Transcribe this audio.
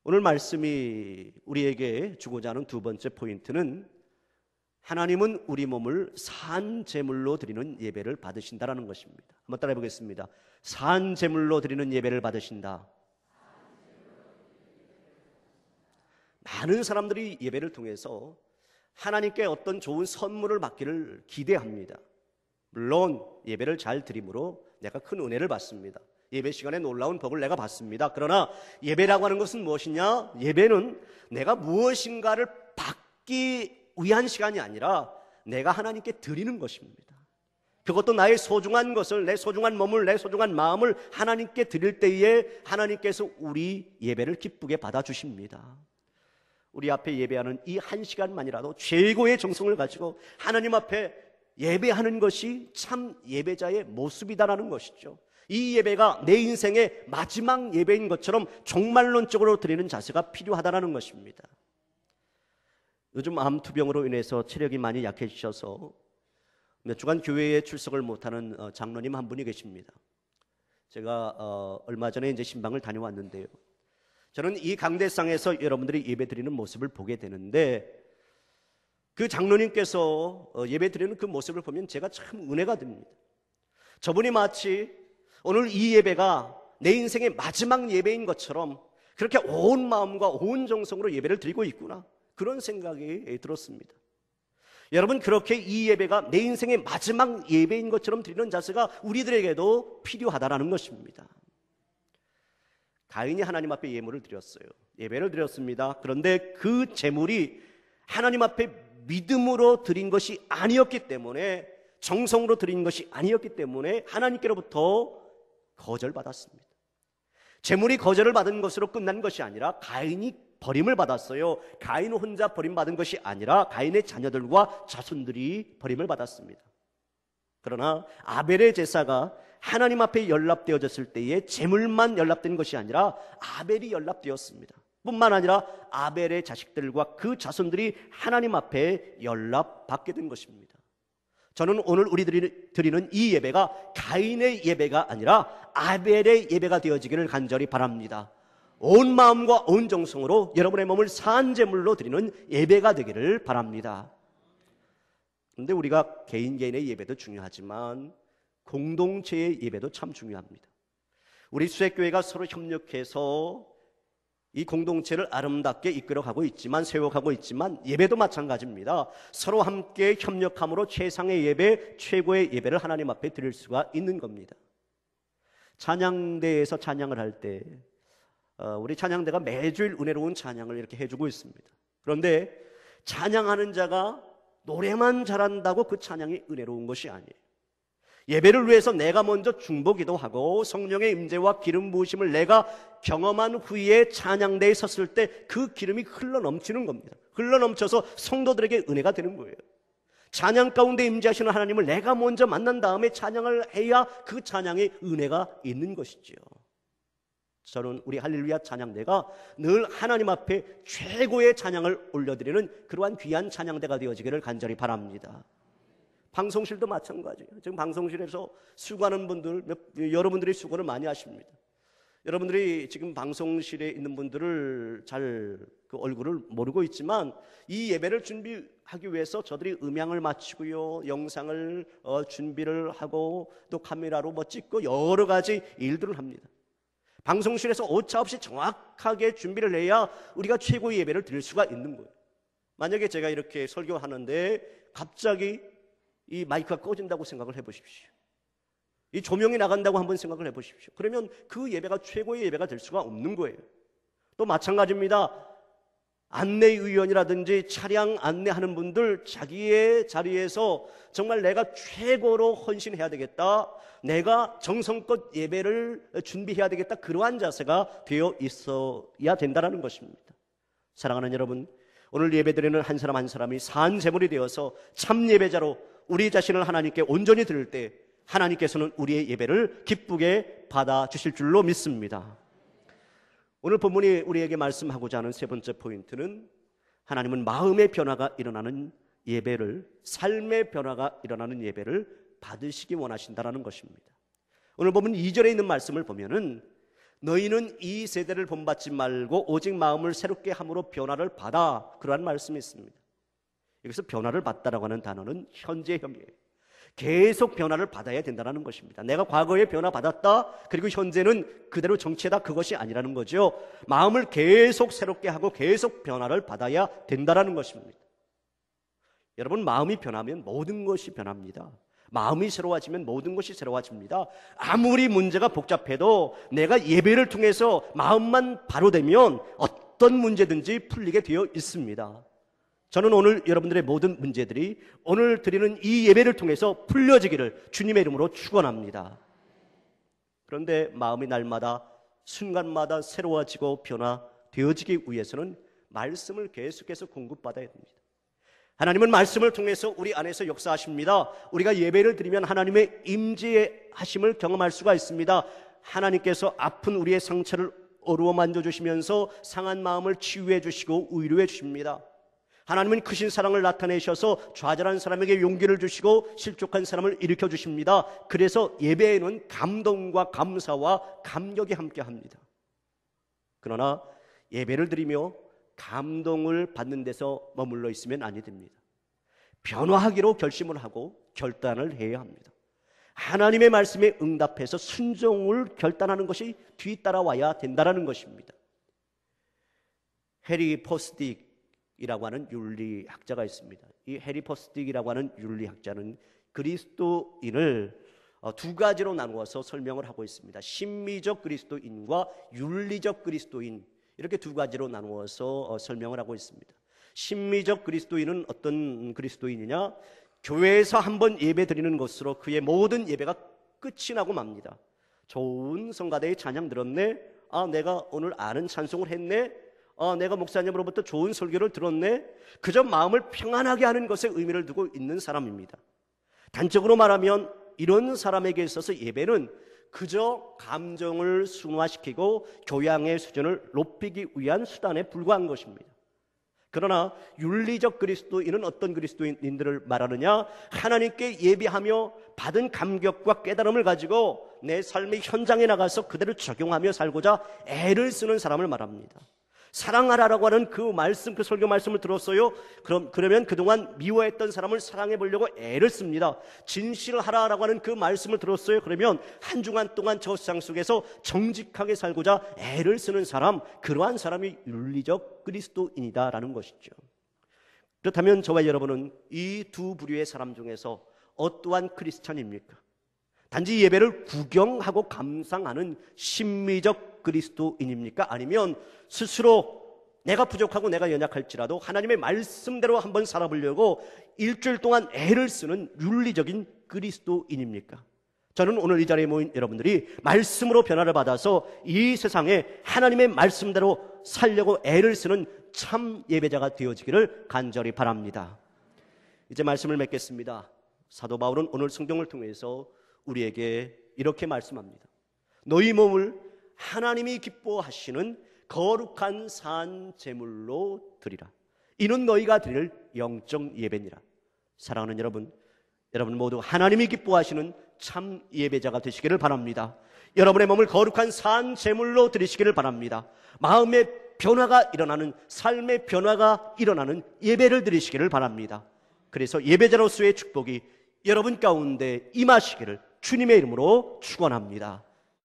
오늘 말씀이 우리에게 주고자 하는 두 번째 포인트는 하나님은 우리 몸을 산 제물로 드리는 예배를 받으신다라는 것입니다. 한번 따라해 보겠습니다. 산 제물로 드리는 예배를 받으신다. 많은 사람들이 예배를 통해서 하나님께 어떤 좋은 선물을 받기를 기대합니다. 물론 예배를 잘 드림으로 내가 큰 은혜를 받습니다. 예배 시간에 놀라운 복을 내가 받습니다. 그러나 예배라고 하는 것은 무엇이냐? 예배는 내가 무엇인가를 받기 위한 시간이 아니라 내가 하나님께 드리는 것입니다. 그것도 나의 소중한 것을, 내 소중한 몸을, 내 소중한 마음을 하나님께 드릴 때에 하나님께서 우리 예배를 기쁘게 받아주십니다. 우리 앞에 예배하는 이 한 시간만이라도 최고의 정성을 가지고 하나님 앞에 예배하는 것이 참 예배자의 모습이다라는 것이죠. 이 예배가 내 인생의 마지막 예배인 것처럼 종말론적으로 드리는 자세가 필요하다는 것입니다. 요즘 암투병으로 인해서 체력이 많이 약해지셔서 몇 주간 교회에 출석을 못하는 장로님 한 분이 계십니다. 제가 얼마 전에 이제 신방을 다녀왔는데요. 저는 이 강대상에서 여러분들이 예배 드리는 모습을 보게 되는데 그 장로님께서 예배 드리는 그 모습을 보면 제가 참 은혜가 됩니다. 저분이 마치 오늘 이 예배가 내 인생의 마지막 예배인 것처럼 그렇게 온 마음과 온 정성으로 예배를 드리고 있구나, 그런 생각이 들었습니다. 여러분, 그렇게 이 예배가 내 인생의 마지막 예배인 것처럼 드리는 자세가 우리들에게도 필요하다라는 것입니다. 가인이 하나님 앞에 예물을 드렸어요. 예배를 드렸습니다. 그런데 그 제물이 하나님 앞에 믿음으로 드린 것이 아니었기 때문에, 정성으로 드린 것이 아니었기 때문에 하나님께로부터 거절받았습니다. 제물이 거절을 받은 것으로 끝난 것이 아니라 가인이 버림을 받았어요. 가인 혼자 버림받은 것이 아니라 가인의 자녀들과 자손들이 버림을 받았습니다. 그러나 아벨의 제사가 하나님 앞에 연락되어졌을 때에 제물만 연락된 것이 아니라 아벨이 연락되었습니다. 뿐만 아니라 아벨의 자식들과 그 자손들이 하나님 앞에 연락받게 된 것입니다. 저는 오늘 우리들이 드리는 이 예배가 가인의 예배가 아니라 아벨의 예배가 되어지기를 간절히 바랍니다. 온 마음과 온 정성으로 여러분의 몸을 산 제물로 드리는 예배가 되기를 바랍니다. 그런데 우리가 개인의 예배도 중요하지만 공동체의 예배도 참 중요합니다. 우리 수색교회가 서로 협력해서 이 공동체를 아름답게 이끌어가고 있지만, 세워가고 있지만 예배도 마찬가지입니다. 서로 함께 협력함으로 최상의 예배, 최고의 예배를 하나님 앞에 드릴 수가 있는 겁니다. 찬양대에서 찬양을 할 때 우리 찬양대가 매주일 은혜로운 찬양을 이렇게 해주고 있습니다. 그런데 찬양하는 자가 노래만 잘한다고 그 찬양이 은혜로운 것이 아니에요. 예배를 위해서 내가 먼저 중보기도 하고 성령의 임재와 기름 부으심을 내가 경험한 후에 찬양대에 섰을 때 그 기름이 흘러넘치는 겁니다. 흘러넘쳐서 성도들에게 은혜가 되는 거예요. 찬양 가운데 임재하시는 하나님을 내가 먼저 만난 다음에 찬양을 해야 그 찬양에 은혜가 있는 것이죠. 저는 우리 할렐루야 찬양대가 늘 하나님 앞에 최고의 찬양을 올려드리는 그러한 귀한 찬양대가 되어지기를 간절히 바랍니다. 방송실도 마찬가지예요. 지금 방송실에서 수고하는 분들, 여러분들이 수고를 많이 하십니다. 여러분들이 지금 방송실에 있는 분들을 잘 그 얼굴을 모르고 있지만 이 예배를 준비하기 위해서 저들이 음향을 마치고요, 영상을 준비를 하고 또 카메라로 찍고 여러 가지 일들을 합니다. 방송실에서 오차 없이 정확하게 준비를 해야 우리가 최고의 예배를 드릴 수가 있는 거예요. 만약에 제가 이렇게 설교하는데 갑자기 이 마이크가 꺼진다고 생각을 해보십시오. 이 조명이 나간다고 한번 생각을 해보십시오. 그러면 그 예배가 최고의 예배가 될 수가 없는 거예요. 또 마찬가지입니다. 안내위원이라든지 차량 안내하는 분들, 자기의 자리에서 정말 내가 최고로 헌신해야 되겠다, 내가 정성껏 예배를 준비해야 되겠다, 그러한 자세가 되어 있어야 된다는 것입니다. 사랑하는 여러분, 오늘 예배드리는 한 사람 한 사람이 산 제물이 되어서 참 예배자로 우리 자신을 하나님께 온전히 드릴 때 하나님께서는 우리의 예배를 기쁘게 받아주실 줄로 믿습니다. 오늘 본문이 우리에게 말씀하고자 하는 세 번째 포인트는 하나님은 마음의 변화가 일어나는 예배를, 삶의 변화가 일어나는 예배를 받으시기 원하신다는 것입니다. 오늘 보면 2절에 있는 말씀을 보면은 너희는 이 세대를 본받지 말고 오직 마음을 새롭게 함으로 변화를 받아. 그러한 말씀이 있습니다. 여기서 변화를 받다라고 하는 단어는 현재형이에요. 계속 변화를 받아야 된다는 것입니다. 내가 과거에 변화받았다, 그리고 현재는 그대로 정체다, 그것이 아니라는 거죠. 마음을 계속 새롭게 하고 계속 변화를 받아야 된다는 것입니다. 여러분, 마음이 변하면 모든 것이 변합니다. 마음이 새로워지면 모든 것이 새로워집니다. 아무리 문제가 복잡해도 내가 예배를 통해서 마음만 바로 되면 어떤 문제든지 풀리게 되어 있습니다. 저는 오늘 여러분들의 모든 문제들이 오늘 드리는 이 예배를 통해서 풀려지기를 주님의 이름으로 축원합니다. 그런데 마음이 날마다 순간마다 새로워지고 변화되어지기 위해서는 말씀을 계속해서 공급받아야 됩니다. 하나님은 말씀을 통해서 우리 안에서 역사하십니다. 우리가 예배를 드리면 하나님의 임재하심을 경험할 수가 있습니다. 하나님께서 아픈 우리의 상처를 어루어 만져주시면서 상한 마음을 치유해 주시고 위로해 주십니다. 하나님은 크신 사랑을 나타내셔서 좌절한 사람에게 용기를 주시고 실족한 사람을 일으켜 주십니다. 그래서 예배에는 감동과 감사와 감격이 함께합니다. 그러나 예배를 드리며 감동을 받는 데서 머물러 있으면 아니 됩니다. 변화하기로 결심을 하고 결단을 해야 합니다. 하나님의 말씀에 응답해서 순종을 결단하는 것이 뒤따라와야 된다는 것입니다. 해리 포스딕이라고 하는 윤리학자가 있습니다. 이 해리 포스딕이라고 하는 윤리학자는 그리스도인을 두 가지로 나누어서 설명을 하고 있습니다. 심미적 그리스도인과 윤리적 그리스도인, 이렇게 두 가지로 나누어서 설명을 하고 있습니다. 심미적 그리스도인은 어떤 그리스도인이냐? 교회에서 한번 예배 드리는 것으로 그의 모든 예배가 끝이 나고 맙니다. 좋은 성가대의 찬양 들었네? 내가 오늘 아는 찬송을 했네? 내가 목사님으로부터 좋은 설교를 들었네? 그저 마음을 평안하게 하는 것에 의미를 두고 있는 사람입니다. 단적으로 말하면 이런 사람에게 있어서 예배는 그저 감정을 순화시키고 교양의 수준을 높이기 위한 수단에 불과한 것입니다. 그러나 윤리적 그리스도인은 어떤 그리스도인들을 말하느냐? 하나님께 예배하며 받은 감격과 깨달음을 가지고 내 삶의 현장에 나가서 그대로 적용하며 살고자 애를 쓰는 사람을 말합니다. 사랑하라라고 하는 그 말씀, 그 설교 말씀을 들었어요. 그러면 그동안 미워했던 사람을 사랑해 보려고 애를 씁니다. 진실을 하라라고 하는 그 말씀을 들었어요. 그러면 한 주간 동안 저 세상 속에서 정직하게 살고자 애를 쓰는 사람, 그러한 사람이 윤리적 그리스도인이다라는 것이죠. 그렇다면 저와 여러분은 이 두 부류의 사람 중에서 어떠한 크리스찬입니까? 단지 예배를 구경하고 감상하는 심미적 그리스도인입니까? 아니면 스스로 내가 부족하고 내가 연약할지라도 하나님의 말씀대로 한번 살아보려고 일주일 동안 애를 쓰는 윤리적인 그리스도인입니까? 저는 오늘 이 자리에 모인 여러분들이 말씀으로 변화를 받아서 이 세상에 하나님의 말씀대로 살려고 애를 쓰는 참 예배자가 되어지기를 간절히 바랍니다. 이제 말씀을 맺겠습니다. 사도 바울은 오늘 성경을 통해서 우리에게 이렇게 말씀합니다. 너희 몸을 하나님이 기뻐하시는 거룩한 산 제물로 드리라. 이는 너희가 드릴 영적 예배니라. 사랑하는 여러분, 여러분 모두 하나님이 기뻐하시는 참 예배자가 되시기를 바랍니다. 여러분의 몸을 거룩한 산 제물로 드리시기를 바랍니다. 마음의 변화가 일어나는, 삶의 변화가 일어나는 예배를 드리시기를 바랍니다. 그래서 예배자로서의 축복이 여러분 가운데 임하시기를 주님의 이름으로 축원합니다.